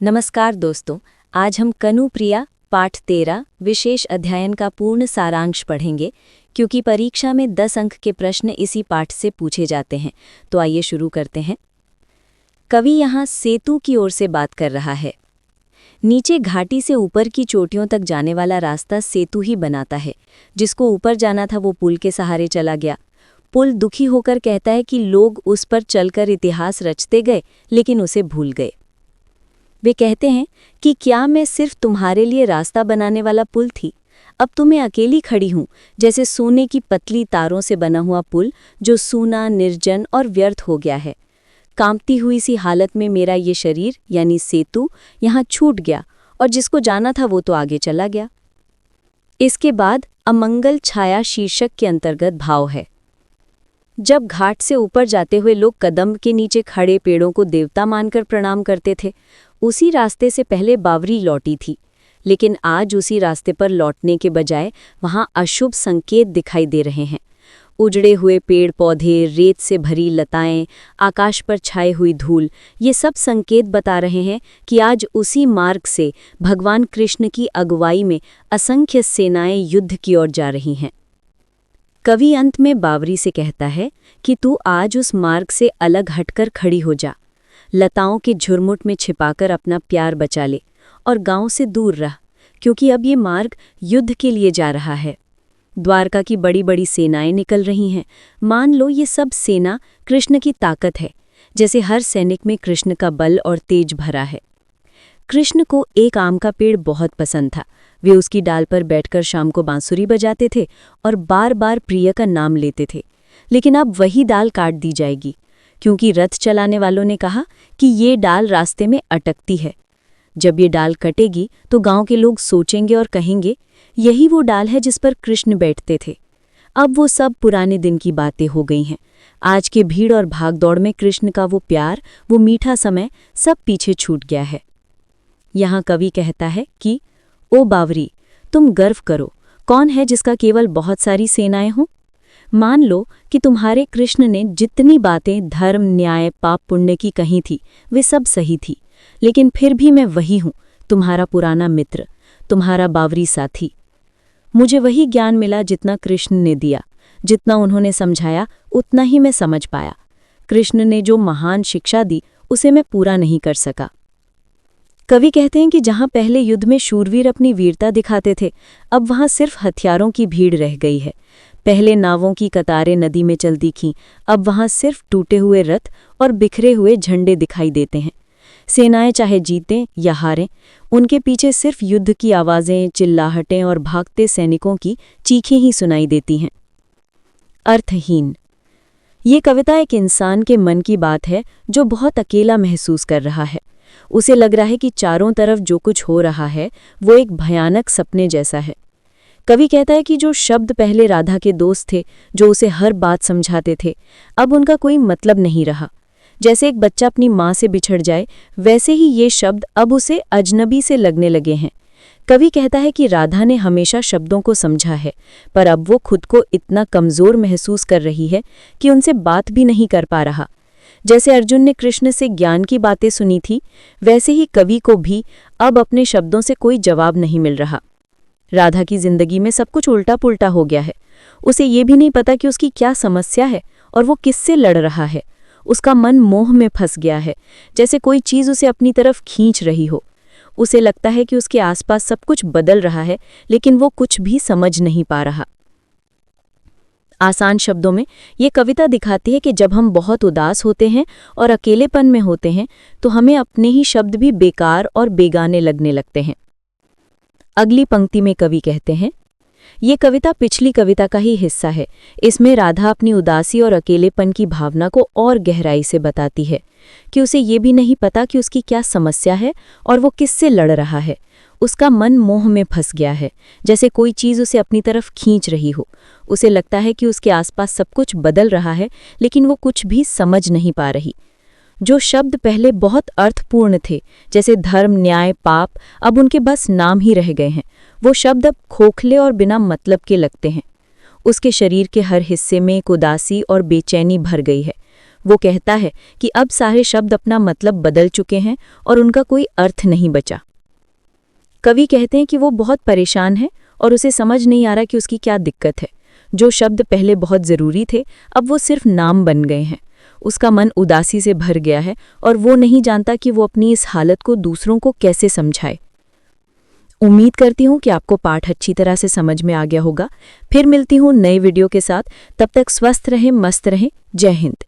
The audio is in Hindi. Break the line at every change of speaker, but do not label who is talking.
नमस्कार दोस्तों, आज हम कनुप्रिया पाठ 13 विशेष अध्ययन का पूर्ण सारांश पढ़ेंगे क्योंकि परीक्षा में 10 अंक के प्रश्न इसी पाठ से पूछे जाते हैं। तो आइए शुरू करते हैं। कवि यहाँ सेतु की ओर से बात कर रहा है। नीचे घाटी से ऊपर की चोटियों तक जाने वाला रास्ता सेतु ही बनाता है। जिसको ऊपर जाना था वो पुल के सहारे चला गया। पुल दुखी होकर कहता है कि लोग उस पर चलकर इतिहास रचते गए लेकिन उसे भूल गए। वे कहते हैं कि क्या मैं सिर्फ तुम्हारे लिए रास्ता बनाने वाला पुल थी? अब तो मैं अकेली खड़ी हूँ, जैसे सोने की पतली तारों से बना हुआ पुल जो सूना, निर्जन और व्यर्थ हो गया है। कांपती हुई सी हालत में मेरा ये शरीर यानी सेतु यहाँ छूट गया और जिसको जाना था वो तो आगे चला गया। इसके बाद अमंगल छाया शीर्षक के अंतर्गत भाव है। जब घाट से ऊपर जाते हुए लोग कदम के नीचे खड़े पेड़ों को देवता मानकर प्रणाम करते थे, उसी रास्ते से पहले बावरी लौटी थी। लेकिन आज उसी रास्ते पर लौटने के बजाय वहां अशुभ संकेत दिखाई दे रहे हैं। उजड़े हुए पेड़ पौधे, रेत से भरी लताएं, आकाश पर छाई हुई धूल, ये सब संकेत बता रहे हैं कि आज उसी मार्ग से भगवान कृष्ण की अगुवाई में असंख्य सेनाएं युद्ध की ओर जा रही हैं। कवि अंत में बावरी से कहता है कि तू आज उस मार्ग से अलग हटकर खड़ी हो जा, लताओं के झुरमुट में छिपाकर अपना प्यार बचा ले और गांव से दूर रह, क्योंकि अब ये मार्ग युद्ध के लिए जा रहा है। द्वारका की बड़ी बड़ी सेनाएं निकल रही हैं। मान लो ये सब सेना कृष्ण की ताकत है, जैसे हर सैनिक में कृष्ण का बल और तेज भरा है। कृष्ण को एक आम का पेड़ बहुत पसंद था। वे उसकी डाल पर बैठकर शाम को बांसुरी बजाते थे और बार बार प्रिय का नाम लेते थे। लेकिन अब वही डाल काट दी जाएगी, क्योंकि रथ चलाने वालों ने कहा कि ये डाल रास्ते में अटकती है। जब ये डाल कटेगी तो गांव के लोग सोचेंगे और कहेंगे, यही वो डाल है जिस पर कृष्ण बैठते थे। अब वो सब पुराने दिन की बातें हो गई हैं। आज के भीड़ और भागदौड़ में कृष्ण का वो प्यार, वो मीठा समय सब पीछे छूट गया है। यहाँ कवि कहता है कि ओ बावरी, तुम गर्व करो, कौन है जिसका केवल बहुत सारी सेनाएं हों? मान लो कि तुम्हारे कृष्ण ने जितनी बातें धर्म, न्याय, पाप, पुण्य की कही थी वे सब सही थी, लेकिन फिर भी मैं वही हूँ, तुम्हारा पुराना मित्र, तुम्हारा बावरी साथी। मुझे वही ज्ञान मिला जितना कृष्ण ने दिया, जितना उन्होंने समझाया उतना ही मैं समझ पाया। कृष्ण ने जो महान शिक्षा दी उसे मैं पूरा नहीं कर सका। कवि कहते हैं कि जहाँ पहले युद्ध में शूरवीर अपनी वीरता दिखाते थे, अब वहाँ सिर्फ हथियारों की भीड़ रह गई है। पहले नावों की कतारें नदी में चलती थीं, अब वहाँ सिर्फ टूटे हुए रथ और बिखरे हुए झंडे दिखाई देते हैं। सेनाएं चाहे जीतें या हारें, उनके पीछे सिर्फ युद्ध की आवाज़ें, चिल्लाहटें और भागते सैनिकों की चीखें ही सुनाई देती हैं। अर्थहीन। ये कविता एक इंसान के मन की बात है जो बहुत अकेला महसूस कर रहा है। उसे लग रहा है कि चारों तरफ जो कुछ हो रहा है वो एक भयानक सपने जैसा है। कवि कहता है कि जो शब्द पहले राधा के दोस्त थे, जो उसे हर बात समझाते थे, अब उनका कोई मतलब नहीं रहा। जैसे एक बच्चा अपनी माँ से बिछड़ जाए, वैसे ही ये शब्द अब उसे अजनबी से लगने लगे हैं। कवि कहता है कि राधा ने हमेशा शब्दों को समझा है, पर अब वो खुद को इतना कमज़ोर महसूस कर रही है कि उनसे बात भी नहीं कर पा रहा। जैसे अर्जुन ने कृष्ण से ज्ञान की बातें सुनी थी, वैसे ही कवि को भी अब अपने शब्दों से कोई जवाब नहीं मिल रहा। राधा की जिंदगी में सब कुछ उल्टा पुल्टा हो गया है। उसे ये भी नहीं पता कि उसकी क्या समस्या है और वो किससे लड़ रहा है। उसका मन मोह में फंस गया है, जैसे कोई चीज़ उसे अपनी तरफ खींच रही हो। उसे लगता है कि उसके आसपास सब कुछ बदल रहा है, लेकिन वो कुछ भी समझ नहीं पा रहा। आसान शब्दों में ये कविता दिखाती है कि जब हम बहुत उदास होते हैं और अकेलेपन में होते हैं तो हमें अपने ही शब्द भी बेकार और बेगाने लगने लगते हैं। अगली पंक्ति में कवि कहते हैं, ये कविता पिछली कविता का ही हिस्सा है। इसमें राधा अपनी उदासी और अकेलेपन की भावना को और गहराई से बताती है कि उसे ये भी नहीं पता कि उसकी क्या समस्या है और वो किससे लड़ रहा है। उसका मन मोह में फंस गया है, जैसे कोई चीज़ उसे अपनी तरफ खींच रही हो। उसे लगता है कि उसके आसपास सब कुछ बदल रहा है, लेकिन वो कुछ भी समझ नहीं पा रही। जो शब्द पहले बहुत अर्थपूर्ण थे, जैसे धर्म, न्याय, पाप, अब उनके बस नाम ही रह गए हैं। वो शब्द अब खोखले और बिना मतलब के लगते हैं। उसके शरीर के हर हिस्से में एक उदासी और बेचैनी भर गई है। वो कहता है कि अब सारे शब्द अपना मतलब बदल चुके हैं और उनका कोई अर्थ नहीं बचा। कवि कहते हैं कि वो बहुत परेशान है और उसे समझ नहीं आ रहा कि उसकी क्या दिक्कत है। जो शब्द पहले बहुत ज़रूरी थे, अब वो सिर्फ नाम बन गए हैं। उसका मन उदासी से भर गया है और वो नहीं जानता कि वो अपनी इस हालत को दूसरों को कैसे समझाए। उम्मीद करती हूँ कि आपको पाठ अच्छी तरह से समझ में आ गया होगा। फिर मिलती हूँ नए वीडियो के साथ। तब तक स्वस्थ रहें, मस्त रहें। जय हिंद।